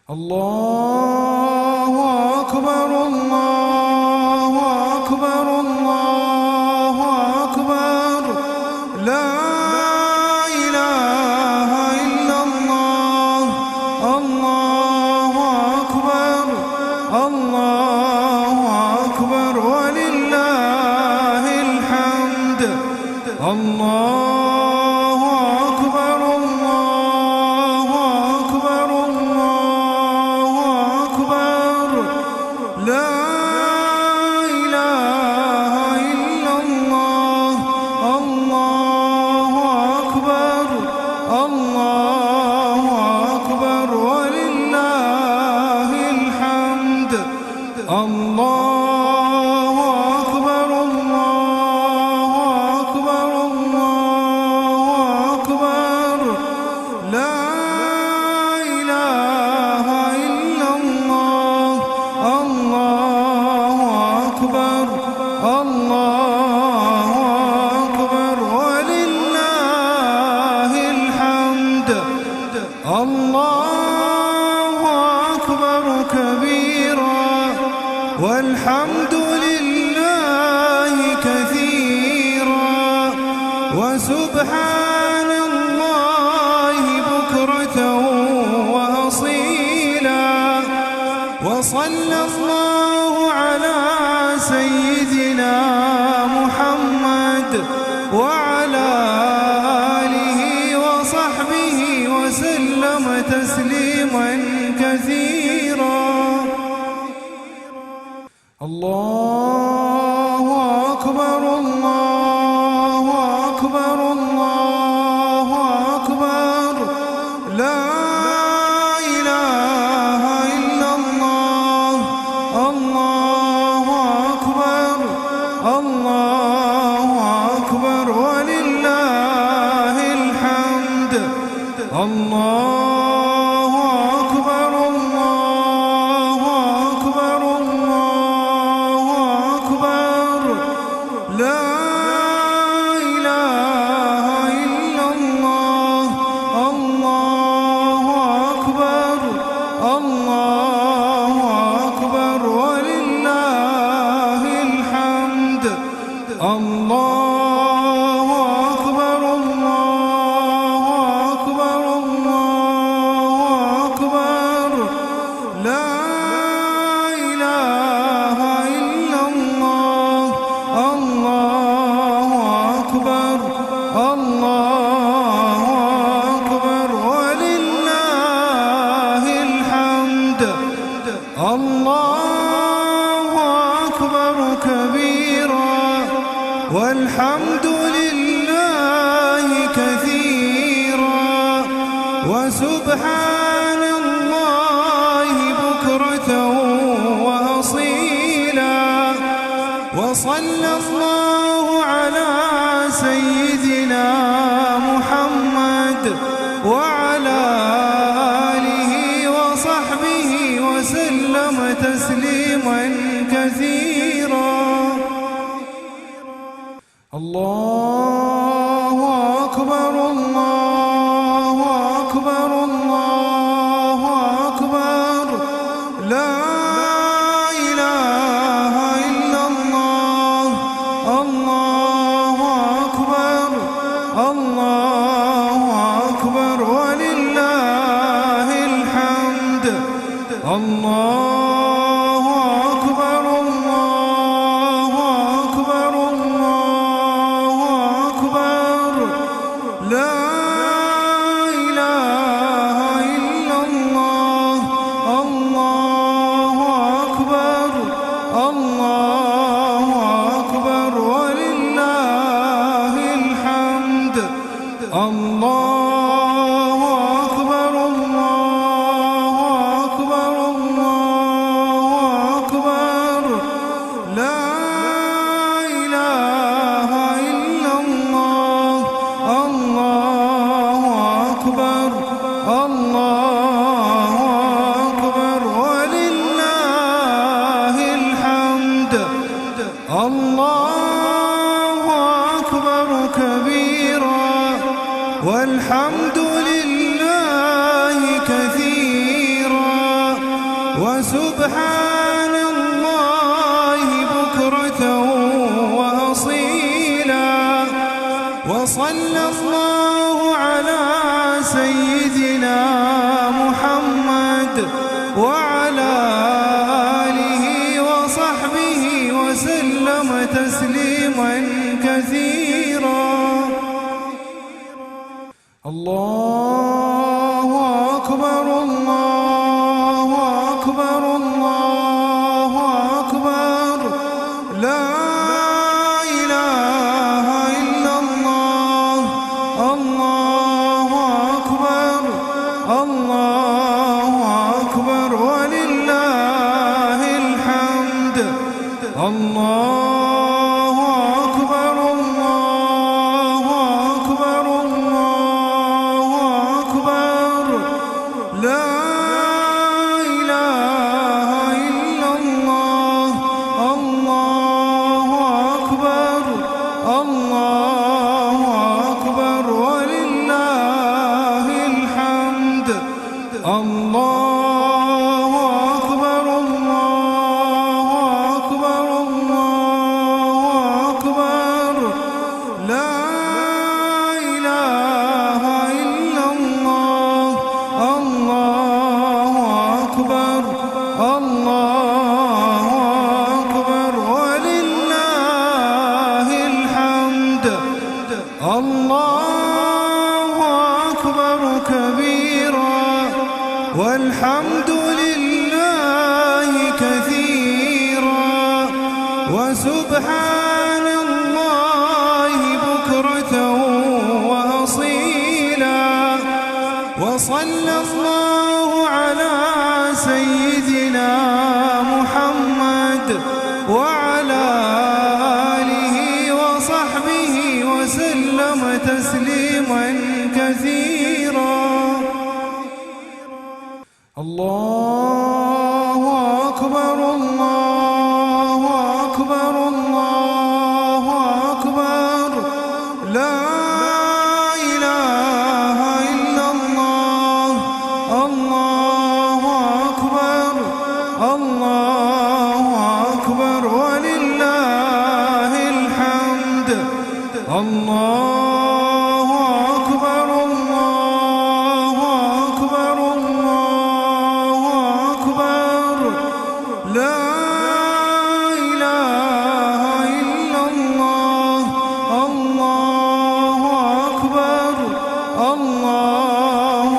الله أكبر الله أكبر الله أكبر لا إله إلا الله الله أكبر الله أكبر ولله الحمد الله أكبر الله أكبر الله أكبر لا إله إلا الله الله أكبر الله أكبر ولله الحمد الله أكبر الله أكبر الله أكبر لا إله إلا الله الله أكبر الله أكبر ولله الحمد الله أكبر كبيرا والحمد لله كثيرا وسبحان الله بكرة وأصيلا وصلى الله على سيدنا محمد وعلى آله وصحبه وسلم تسليما كثيرا الله أكبر الله أكبر الله أكبر لا إله إلا الله الله أكبر الله أكبر ولله الحمد الله أكبر الله أكبر الله أكبر لا إله إلا الله الله أكبر الله أكبر ولله الحمد الله أكبر الله أكبر الله أكبر لا إله إلا الله الله أكبر الله أكبر ولله الحمد الله أكبر كبيرا والحمد لله كثيرا وسبحان الله بكرة وأصيلا وصلى الله على سيدنا محمد وعلى آله وصحبه وسلم تسليما كثيرا الله أكبر الله أكبر الله أكبر لا إله إلا الله الله أكبر الله أكبر ولله الحمد الله أكبر الله أكبر الله أكبر لا إله إلا الله الله أكبر الله أكبر ولله الحمد الله أكبر الله أكبر الله أكبر لا إله إلا الله الله أكبر الله أكبر ولله الحمد الله أكبر كبيرا والحمد لله كثيرا وسبحان الله بكرة وأصيلا. وصلى الله على سيدنا محمد وعلى آله وصحبه وسلم تسليما كثيرا. الله أكبر الله أكبر الله أكبر لا إله إلا الله. الله أكبر الله أكبر ولله الحمد. الله أكبر الله أكبر الله أكبر لا إله إلا الله. الله أكبر الله أكبر ولله الحمد. الله أكبر الله أكبر الله أكبر لا إله إلا الله. الله أكبر الله أكبر ولله الحمد. الله أكبر كبيرا والحمد لله كثيرا وسبحان الله بكرة وأصيلا. وصلى الله على سيدنا محمد وعلى آله وصحبه وسلم تسليما كثيرا. الله أكبر الله أكبر الله أكبر لا إله إلا الله. الله أكبر الله أكبر ولله الحمد. الله أكبر الله أكبر الله أكبر لا إله إلا الله. الله أكبر الله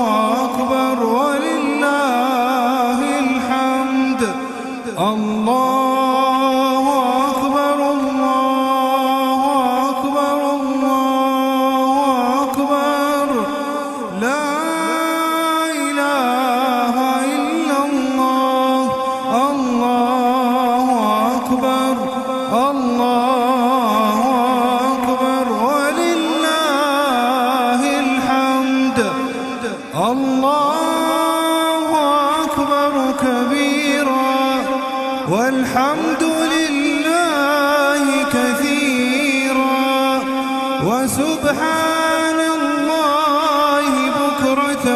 أكبر ولله الحمد. الله أكبر الله أكبر الله أكبر لا إله إلا الله. الله أكبر الله أكبر ولله الحمد. الله أكبر كبيرا والحمد لله كثيرا وسبحان الله بكرة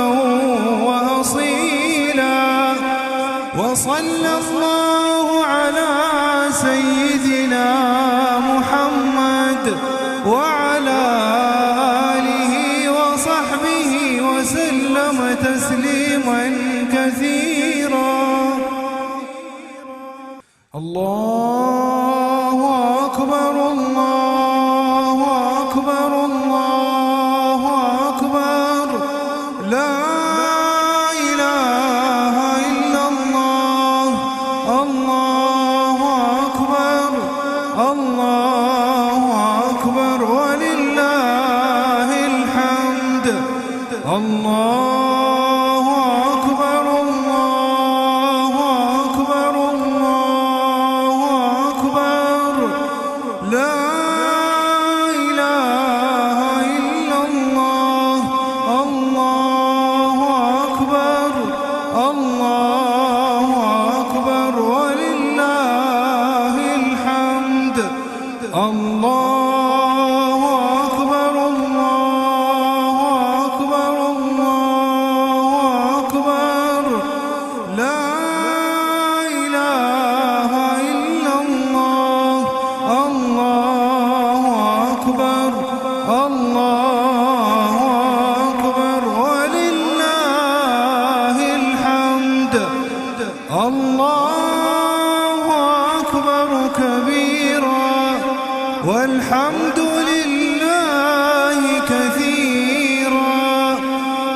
وأصيلا. وصلى الله على سيدنا محمد وعلى آله وصحبه وسلم تسليما كثيرا. الله أكبر الله أكبر الله أكبر لا إله إلا الله. الله أكبر الله أكبر ولله الحمد. الله أكبر الله أكبر الله أكبر لا إله إلا الله. الله أكبر الله أكبر ولله الحمد. الله أكبر الله أكبر الله أكبر لا الله أكبر كبيرا والحمد لله كثيرا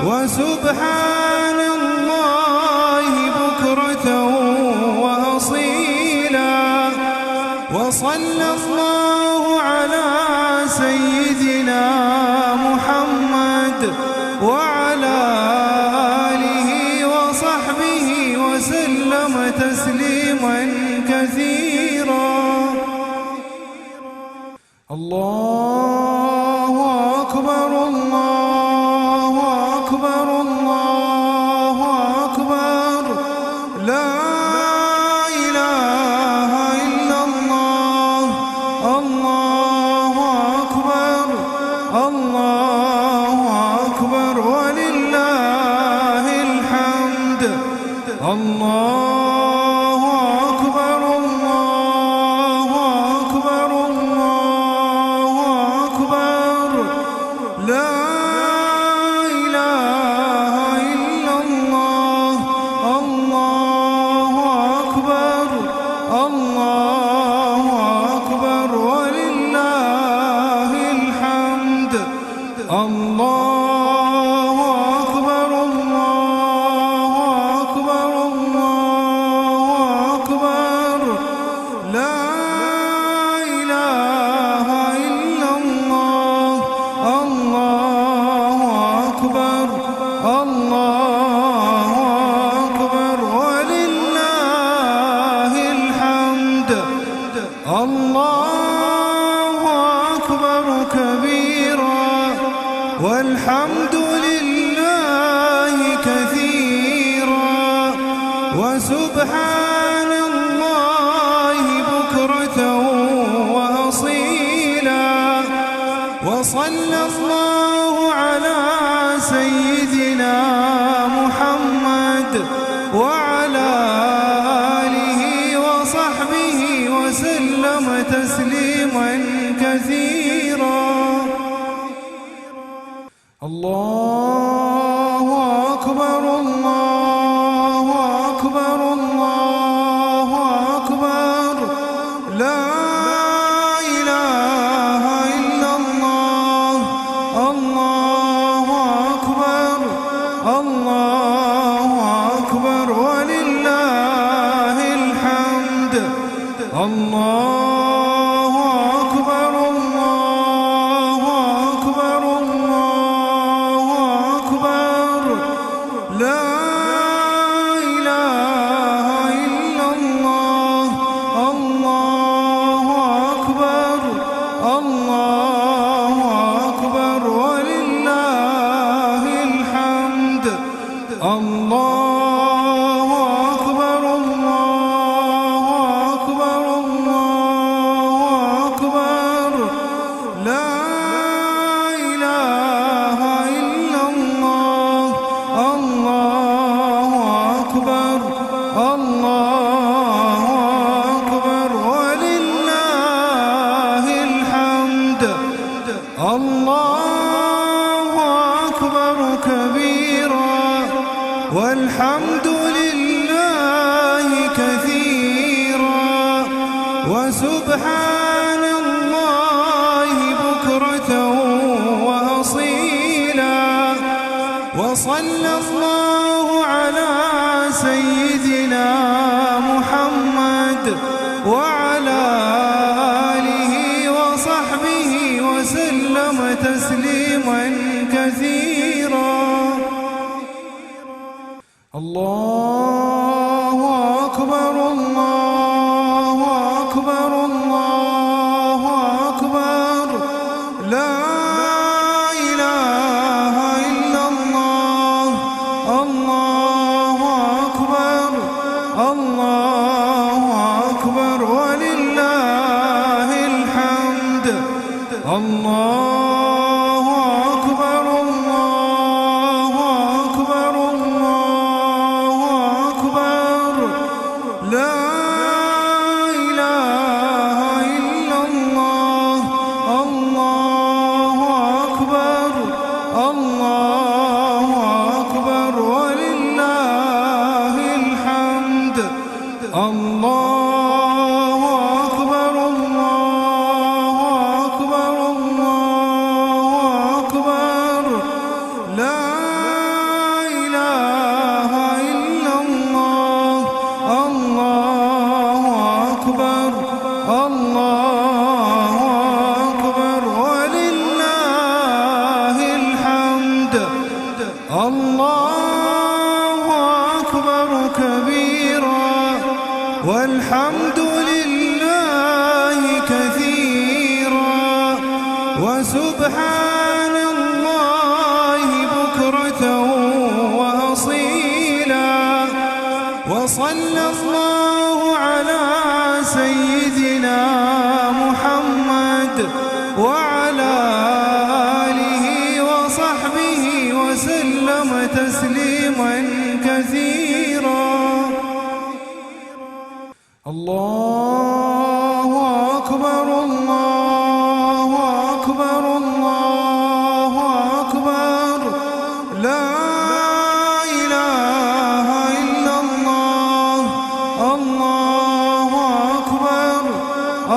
وسبحان الله بكرة وأصيلا وصلى الله على سيدنا محمد وعلى آله وصحبه وسلم تسليما كثيرا. الله أكبر الله أكبر الله أكبر لا إله إلا الله. الله أكبر الله أكبر ولله الحمد. الله أكبر الله أكبر الله أكبر لا إله إلا الله. الله أكبر الله أكبر ولله الحمد. الله أكبر الله أكبر الله أكبر لا إله إلا الله. الله أكبر الله أكبر ولله الحمد. الله أكبر كبيرا والحمد لله كثيرا وسبحان الله بكرة وأصيلا وصلى الله على سيدنا محمد وعلى آله وصحبه وسلم تسليما كثيرا. الله أكبر الله أكبر الله أكبر لا إله إلا الله. الله أكبر الله أكبر ولله الحمد. الله أكبر الله أكبر الله أكبر لا إله إلا الله. الله أكبر الله أكبر ولله الحمد. الله أكبر الله أكبر الله أكبر لا إله إلا الله. الله أكبر الله أكبر ولله الحمد. الله أكبر كبيرا والحمد لله كثيرا وسبحان الله بكرة وأصيلا وصلى الله على سيدنا محمد وعلى آله وصحبه وسلم تسليما كثيرا. الله أكبر الله أكبر الله أكبر لا إله إلا الله. الله أكبر الله أكبر الله أكبر الله أكبر الله أكبر لا إله إلا الله الله أكبر الله أكبر ولله الحمد الله أكبر كبيرا والحمد لله كثيرا وسبحان الله بكرة وأصيلا وصلى الله على سيدنا محمد وعلى آله وصحبه وسلم تسليما كثيرا الله أكبر الله أكبر الله أكبر لا إله إلا الله الله أكبر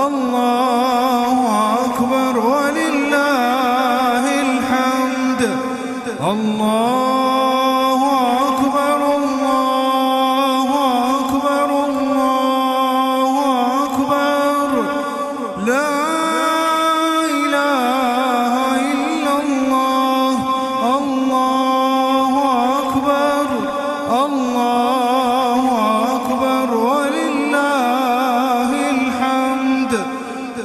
الله أكبر ولله الحمد الله أكبر الله أكبر الله أكبر لا إله إلا الله الله أكبر الله أكبر ولله الحمد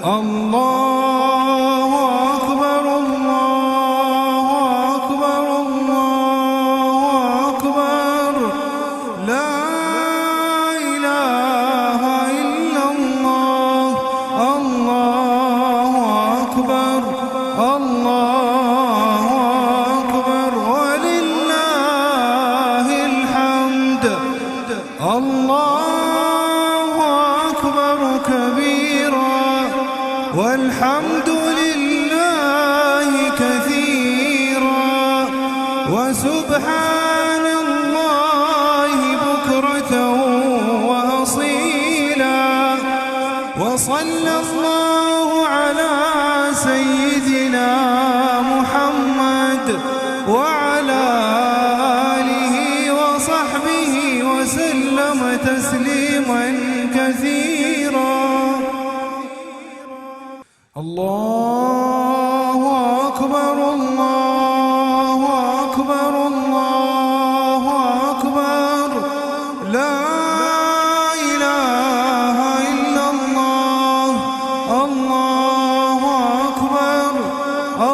الله أكبر الله أكبر الله أكبر لا إله إلا الله الله أكبر الله أكبر ولله الحمد الله أكبر كبيرا والحمد لله كثيرا وسبحان الله بكرة وأصيلا وصلى الله على سيدنا محمد وعلى آله وصحبه وسلم تسليما كثيرا الله أكبر الله أكبر الله أكبر لا إله إلا الله الله أكبر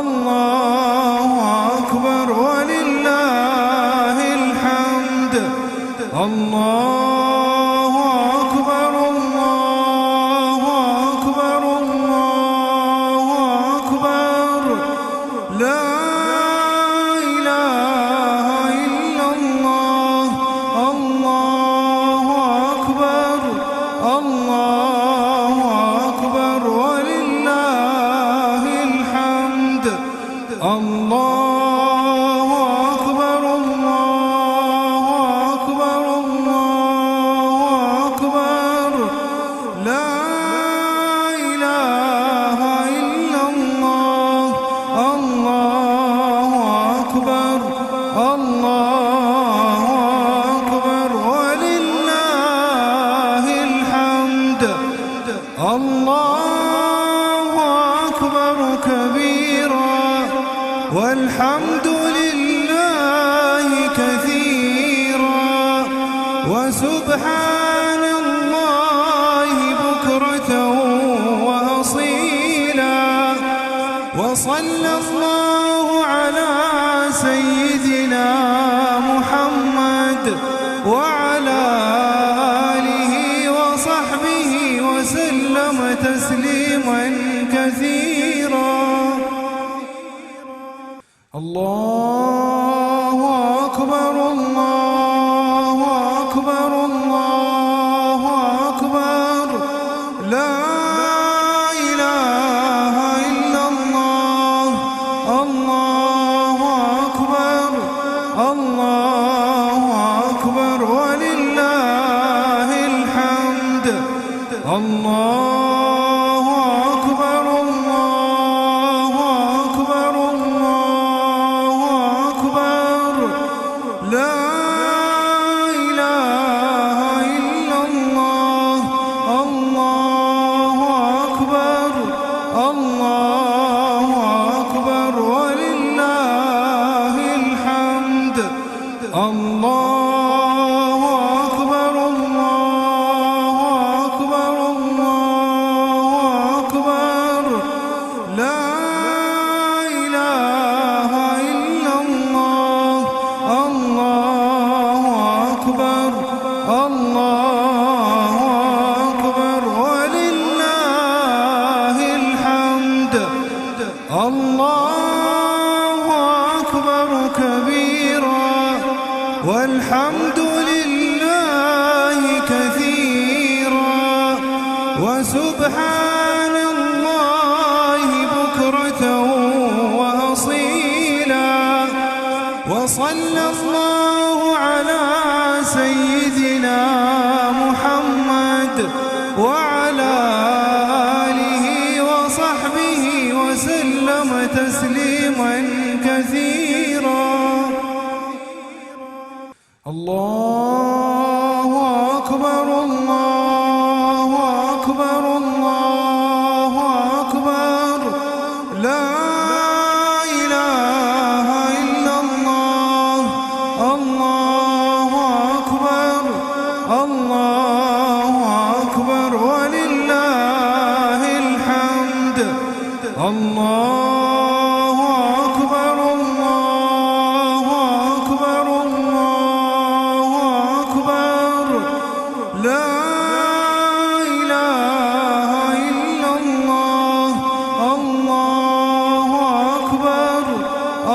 الله أكبر ولله الحمد الله أكبر الله أكبر الله أكبر لا إله إلا الله الله أكبر الله أكبر ولله الحمد الله أكبر الله أكبر الله أكبر لا إله إلا الله الله أكبر الله أكبر ولله الحمد الله أكبر كبيرا والحمد لله كثيرا وسبحان الله بكرة وأصيلا وصلى الله على سيدنا محمد وعلى آله وصحبه وسلم تسليما كثيرا الله أكبر الله أكبر الله أكبر لا إله إلا الله الله أكبر الله أكبر ولله الحمد الله أكبر الله أكبر الله أكبر لا إله إلا الله الله أكبر الله أكبر ولله الحمد الله أكبر الله أكبر الله أكبر لا إله إلا الله الله أكبر الله أكبر ولله الحمد الله أكبر كبيرا والحمد لله كثيرا وسبحان الله بكرة وأصيلا وصلى الله على سيدنا محمد وعلى آله وصحبه وسلم تسليما كثيرا الله أكبر الله أكبر الله أكبر لا إله إلا الله الله أكبر الله أكبر ولله الحمد الله أكبر الله أكبر الله أكبر لا إله إلا الله الله أكبر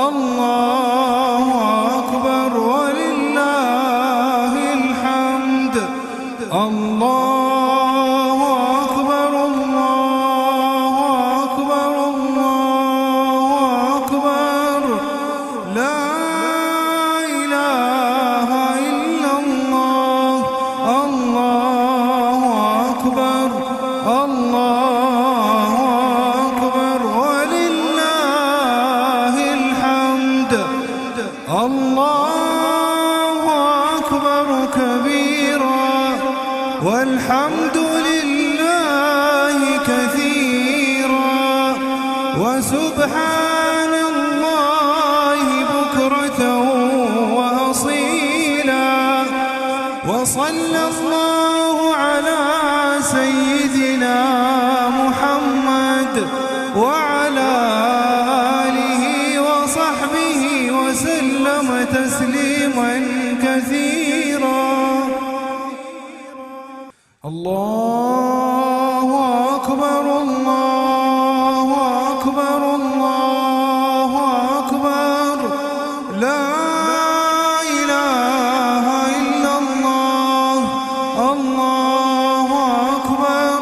الله أكبر ولله الحمد الله أكبر الله أكبر الله أكبر لا إله إلا الله الله أكبر الله أكبر ولله الحمد الله أكبر كبيرا والحمد لله كثيرا وسبحان الله بكرة وأصيلا وصلى الله على سيدنا محمد وعلى آله وصحبه وسلم تسليما كثيرا الله أكبر الله أكبر الله أكبر لا إله إلا الله الله أكبر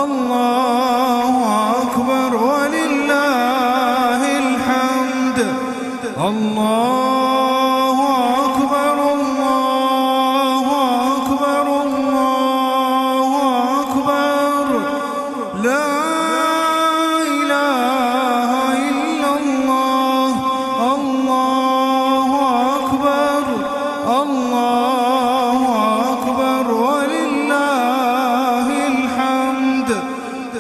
الله أكبر ولله الحمد الله أكبر الله أكبر الله أكبر لا إله إلا الله الله أكبر الله أكبر ولله الحمد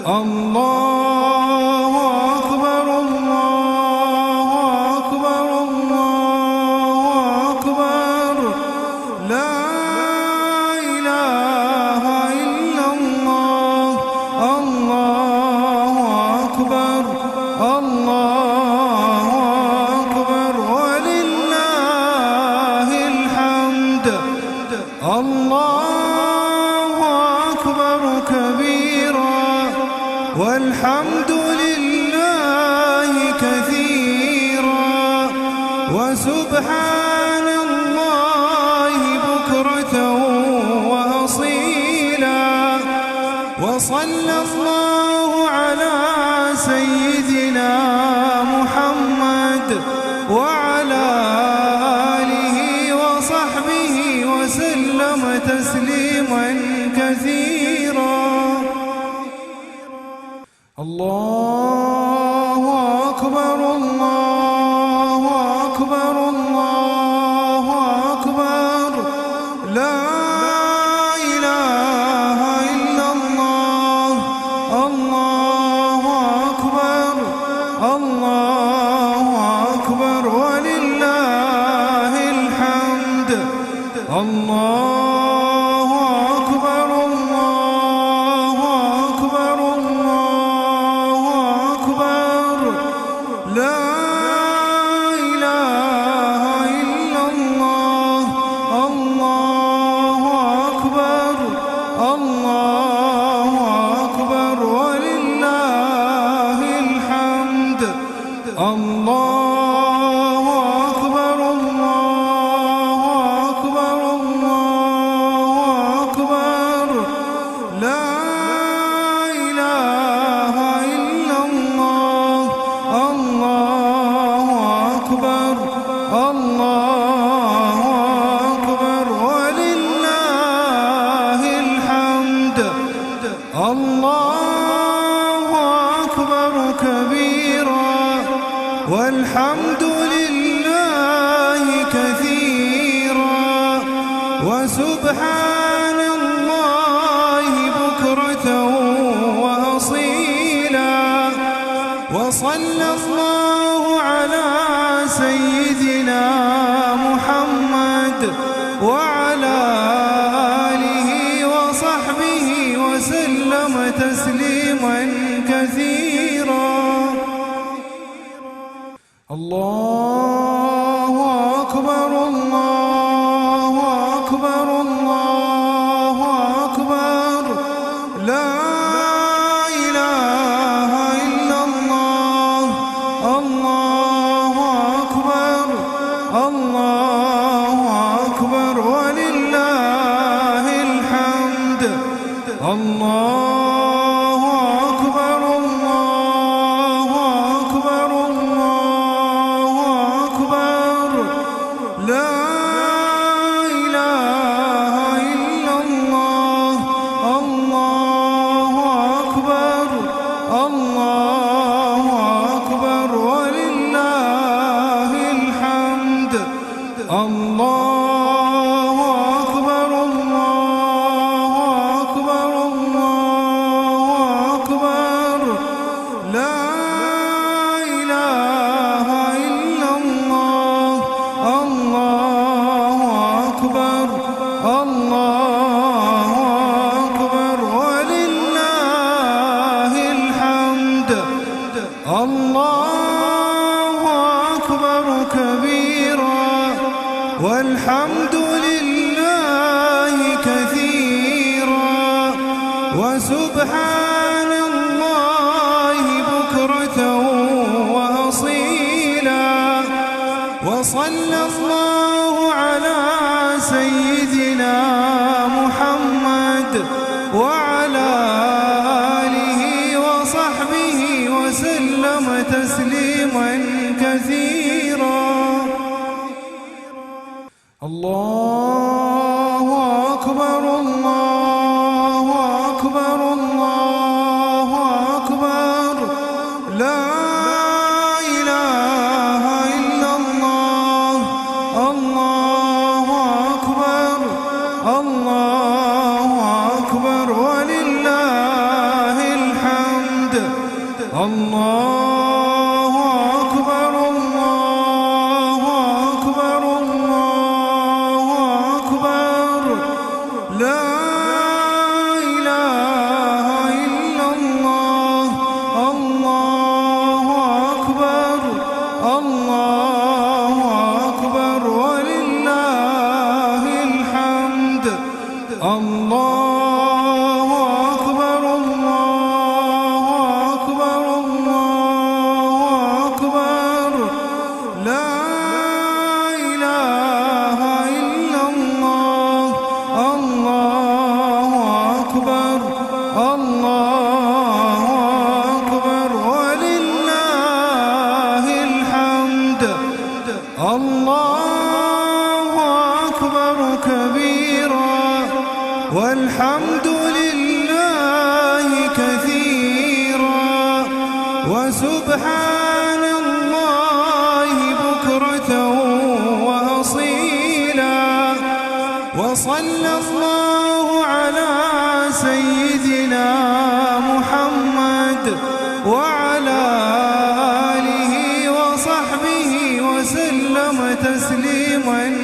الله أكبر الله أكبر الله أكبر لا إله إلا الله الله أكبر الله أكبر ولله الحمد الله أكبر كبيرا والحمد لله كثيرا وسبحان الله بكرة وأصيلا وصلى الله على سيدنا محمد وعلى آله وصحبه وسلم تسليما كثيرا الله أكبر الله أكبر الله أكبر لا إله إلا الله الله أكبر الله أكبر ولله الحمد الله أكبر الله أكبر الله أكبر لا إله إلا الله الله أكبر الله أكبر ولله الحمد الله أكبر الله أكبر الله أكبر لا إله إلا الله الله أكبر الله أكبر ولله الحمد الله أكبر كبيرا والحمد لله كثيرا وسبحان الله بكرة وأصيلا وصلى الله على سيدنا محمد وعلى آله وصحبه وسلم تسليما كثيرا الله أكبر الله أكبر الله أكبر لا إله إلا الله الله أكبر الله أكبر ولله الحمد الله أكبر الله أكبر الله أكبر لا إله إلا الله الله أكبر الله أكبر ولله الحمد الله أكبر الله أكبر الله أكبر لا إله إلا الله الله أكبر الله أكبر ولله الحمد الله أكبر كبيرا والحمد لله كثيرا وسبحان الله بكرة وأصيلا وصلى الله على سيدنا محمد وعلى آله وصحبه وسلم تسليما كثيرا الله أكبر الله أكبر الله أكبر لا إله إلا الله الله أكبر الله أكبر ولله الحمد الله أكبر الله أكبر الله أكبر لا إله إلا الله الله أكبر الله أكبر ولله الحمد الله أكبر الله أكبر الله أكبر لا إله إلا الله الله أكبر الله أكبر ولله الحمد الله أكبر كبيرا والحمد لله كثيرا وصلى الله على سيدنا محمد وعلى آله وصحبه وسلم تسليما